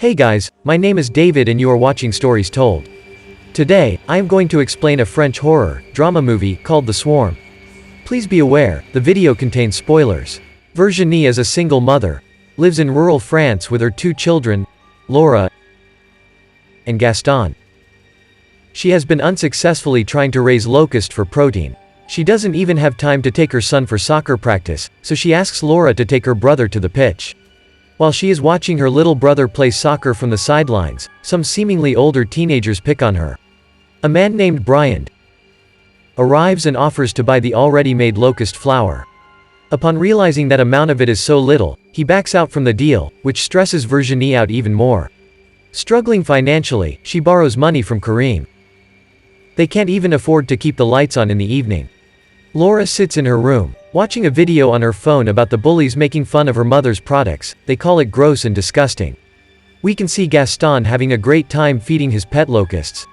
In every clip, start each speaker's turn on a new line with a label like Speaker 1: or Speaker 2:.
Speaker 1: Hey guys, my name is David and you are watching Stories Told. Today, I am going to explain a French horror drama movie called The Swarm. Please be aware, the video contains spoilers. Virginie is a single mother, lives in rural France with her two children, Laura and Gaston. She has been unsuccessfully trying to raise locusts for protein. She doesn't even have time to take her son for soccer practice, so she asks Laura to take her brother to the pitch. While she is watching her little brother play soccer from the sidelines, some seemingly older teenagers pick on her. A man named Brian arrives and offers to buy the already made locust flour. Upon realizing that amount of it is so little, he backs out from the deal, which stresses Virginie out even more. Struggling financially, she borrows money from Karim. They can't even afford to keep the lights on in the evening. Laura sits in her room, watching a video on her phone about the bullies making fun of her mother's products. They call it gross and disgusting. We can see Gaston having a great time feeding his pet locusts.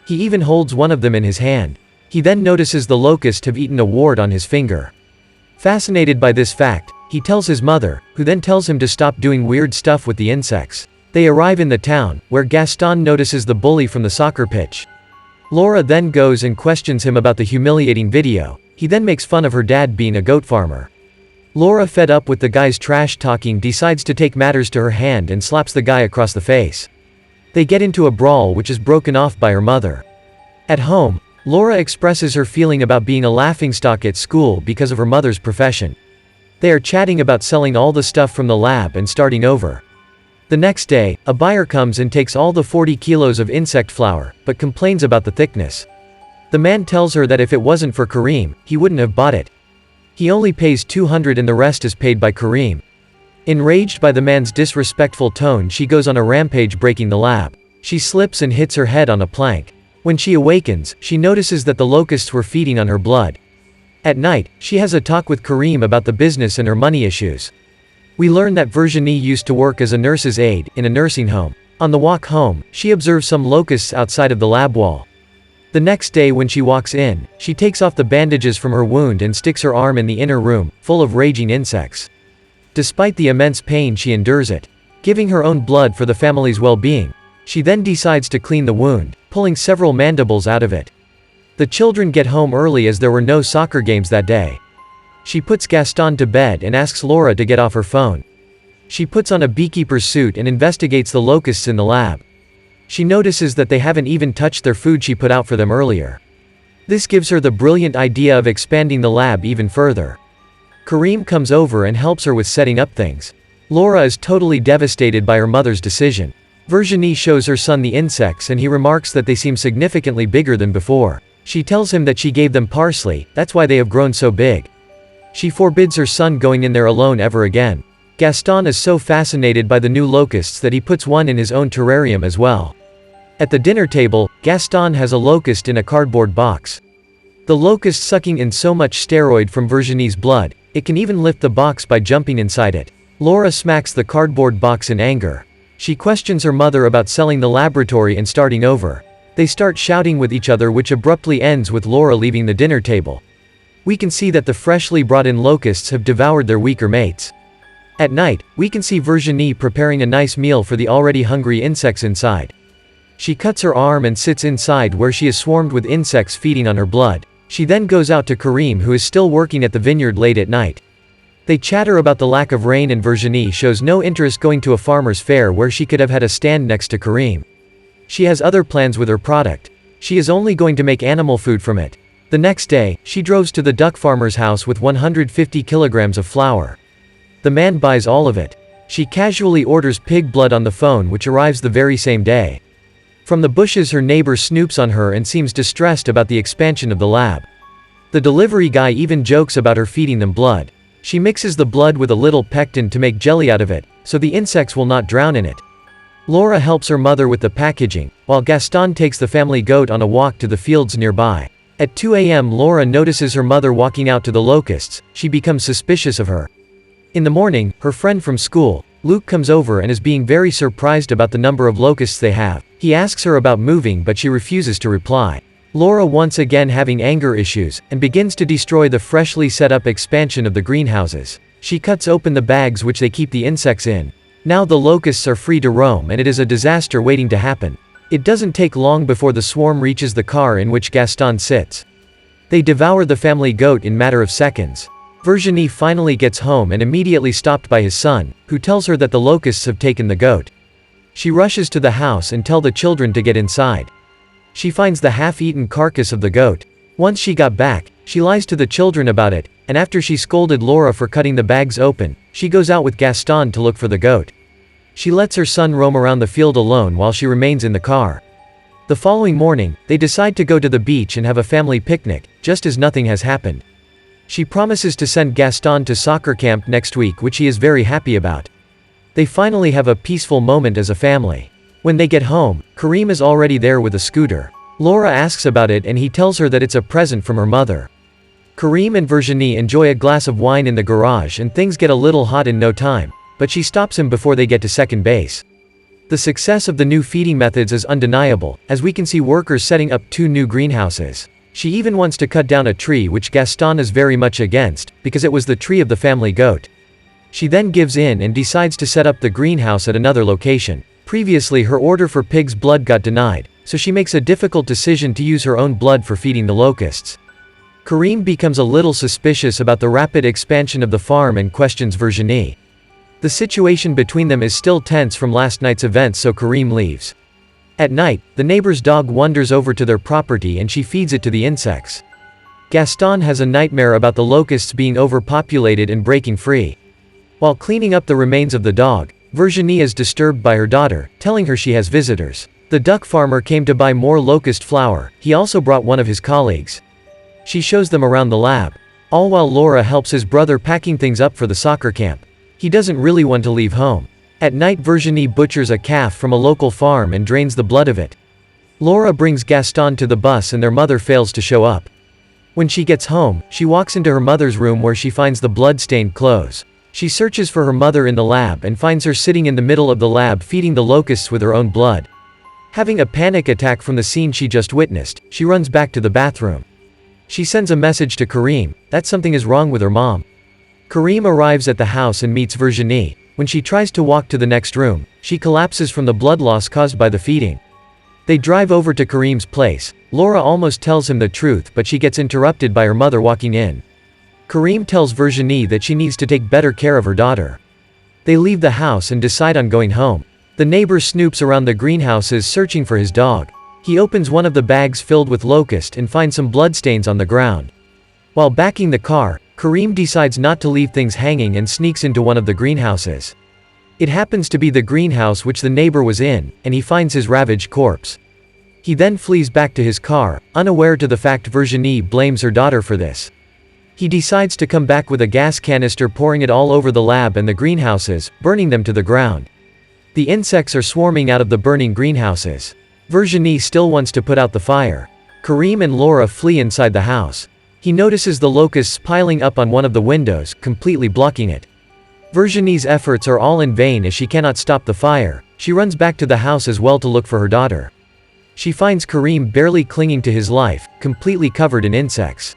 Speaker 1: He even holds one of them in his hand. He then notices the locusts have eaten a wart on his finger. Fascinated by this fact, he tells his mother, who then tells him to stop doing weird stuff with the insects. They arrive in the town, where Gaston notices the bully from the soccer pitch. Laura then goes and questions him about the humiliating video. He then makes fun of her dad being a goat farmer. Laura, fed up with the guy's trash talking, decides to take matters to her hand and slaps the guy across the face. They get into a brawl which is broken off by her mother. At home, Laura expresses her feeling about being a laughingstock at school because of her mother's profession. They are chatting about selling all the stuff from the lab and starting over. The next day, a buyer comes and takes all the 40 kilos of insect flour, but complains about the thickness. The man tells her that if it wasn't for Karim, he wouldn't have bought it. He only pays 200 and the rest is paid by Karim. Enraged by the man's disrespectful tone, she goes on a rampage, breaking the lab. She slips and hits her head on a plank. When she awakens, she notices that the locusts were feeding on her blood. At night, she has a talk with Karim about the business and her money issues. We learn that Virginie used to work as a nurse's aide in a nursing home. On the walk home, she observes some locusts outside of the lab wall. The next day when she walks in, she takes off the bandages from her wound and sticks her arm in the inner room, full of raging insects. Despite the immense pain, she endures it, giving her own blood for the family's well-being. She then decides to clean the wound, pulling several mandibles out of it. The children get home early as there were no soccer games that day. She puts Gaston to bed and asks Laura to get off her phone. She puts on a beekeeper's suit and investigates the locusts in the lab. She notices that they haven't even touched their food she put out for them earlier. This gives her the brilliant idea of expanding the lab even further. Karim comes over and helps her with setting up things. Laura is totally devastated by her mother's decision. Virginie shows her son the insects and he remarks that they seem significantly bigger than before. She tells him that she gave them parsley, that's why they have grown so big. She forbids her son going in there alone ever again. Gaston is so fascinated by the new locusts that he puts one in his own terrarium as well. At the dinner table, Gaston has a locust in a cardboard box. The locust sucking in so much steroid from Virginie's blood, it can even lift the box by jumping inside it. Laura smacks the cardboard box in anger. She questions her mother about selling the laboratory and starting over. They start shouting with each other, which abruptly ends with Laura leaving the dinner table. We can see that the freshly brought in locusts have devoured their weaker mates. At night, we can see Virginie preparing a nice meal for the already hungry insects inside. She cuts her arm and sits inside where she is swarmed with insects feeding on her blood. She then goes out to Karim, who is still working at the vineyard late at night. They chatter about the lack of rain and Virginie shows no interest going to a farmer's fair where she could have had a stand next to Karim. She has other plans with her product. She is only going to make animal food from it. The next day, she drives to the duck farmer's house with 150 kilograms of flour. The man buys all of it. She casually orders pig blood on the phone, which arrives the very same day. From the bushes, her neighbor snoops on her and seems distressed about the expansion of the lab. The delivery guy even jokes about her feeding them blood. She mixes the blood with a little pectin to make jelly out of it, so the insects will not drown in it. Laura helps her mother with the packaging, while Gaston takes the family goat on a walk to the fields nearby. At 2 a.m. Laura notices her mother walking out to the locusts. She becomes suspicious of her. In the morning, her friend from school, Luke, comes over and is being very surprised about the number of locusts they have. He asks her about moving, but she refuses to reply. Laura, once again having anger issues, and begins to destroy the freshly set up expansion of the greenhouses. She cuts open the bags which they keep the insects in. Now the locusts are free to roam and it is a disaster waiting to happen. It doesn't take long before the swarm reaches the car in which Gaston sits. They devour the family goat in matter of seconds. Virginie finally gets home and immediately stopped by his son, who tells her that the locusts have taken the goat. She rushes to the house and tells the children to get inside. She finds the half-eaten carcass of the goat. Once she got back, she lies to the children about it, and after she scolded Laura for cutting the bags open, she goes out with Gaston to look for the goat. She lets her son roam around the field alone while she remains in the car. The following morning, they decide to go to the beach and have a family picnic, just as nothing has happened. She promises to send Gaston to soccer camp next week, which he is very happy about. They finally have a peaceful moment as a family. When they get home, Kareem is already there with a scooter. Laura asks about it and he tells her that it's a present from her mother. Kareem and Virginie enjoy a glass of wine in the garage and things get a little hot in no time, but she stops him before they get to second base. The success of the new feeding methods is undeniable, as we can see workers setting up 2 new greenhouses. She even wants to cut down a tree which Gaston is very much against, because it was the tree of the family goat. She then gives in and decides to set up the greenhouse at another location. Previously her order for pig's blood got denied, so she makes a difficult decision to use her own blood for feeding the locusts. Kareem becomes a little suspicious about the rapid expansion of the farm and questions Virginie. The situation between them is still tense from last night's events, so Kareem leaves. At night, the neighbor's dog wanders over to their property and she feeds it to the insects. Gaston has a nightmare about the locusts being overpopulated and breaking free. While cleaning up the remains of the dog, Virginie is disturbed by her daughter, telling her she has visitors. The duck farmer came to buy more locust flour. He also brought one of his colleagues. She shows them around the lab. All while Laura helps his brother packing things up for the soccer camp. He doesn't really want to leave home. At night Virginie butchers a calf from a local farm and drains the blood of it. Laura brings Gaston to the bus and their mother fails to show up. When she gets home, she walks into her mother's room where she finds the blood-stained clothes. She searches for her mother in the lab and finds her sitting in the middle of the lab feeding the locusts with her own blood. Having a panic attack from the scene she just witnessed, she runs back to the bathroom. She sends a message to Kareem that something is wrong with her mom. Kareem arrives at the house and meets Virginie. When she tries to walk to the next room, she collapses from the blood loss caused by the feeding. They drive over to Kareem's place. Laura almost tells him the truth, but she gets interrupted by her mother walking in. Kareem tells Virginie that she needs to take better care of her daughter. They leave the house and decide on going home. The neighbor snoops around the greenhouses searching for his dog. He opens one of the bags filled with locust and finds some bloodstains on the ground. While backing the car, Kareem decides not to leave things hanging and sneaks into one of the greenhouses. It happens to be the greenhouse which the neighbor was in, and he finds his ravaged corpse. He then flees back to his car, unaware to the fact Virginie blames her daughter for this. He decides to come back with a gas canister, pouring it all over the lab and the greenhouses, burning them to the ground. The insects are swarming out of the burning greenhouses. Virginie still wants to put out the fire. Kareem and Laura flee inside the house. He notices the locusts piling up on one of the windows, completely blocking it. Virginie's efforts are all in vain as she cannot stop the fire. She runs back to the house as well to look for her daughter. She finds Kareem barely clinging to his life, completely covered in insects.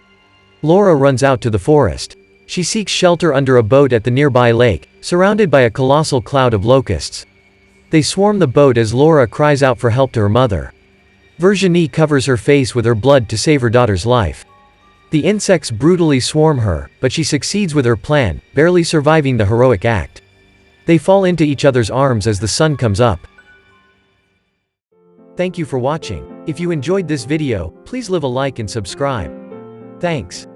Speaker 1: Laura runs out to the forest. She seeks shelter under a boat at the nearby lake, surrounded by a colossal cloud of locusts. They swarm the boat as Laura cries out for help to her mother. Virginie covers her face with her blood to save her daughter's life. The insects brutally swarm her, but she succeeds with her plan, barely surviving the heroic act. They fall into each other's arms as the sun comes up. Thank you for watching. If you enjoyed this video, please leave a like and subscribe. Thanks.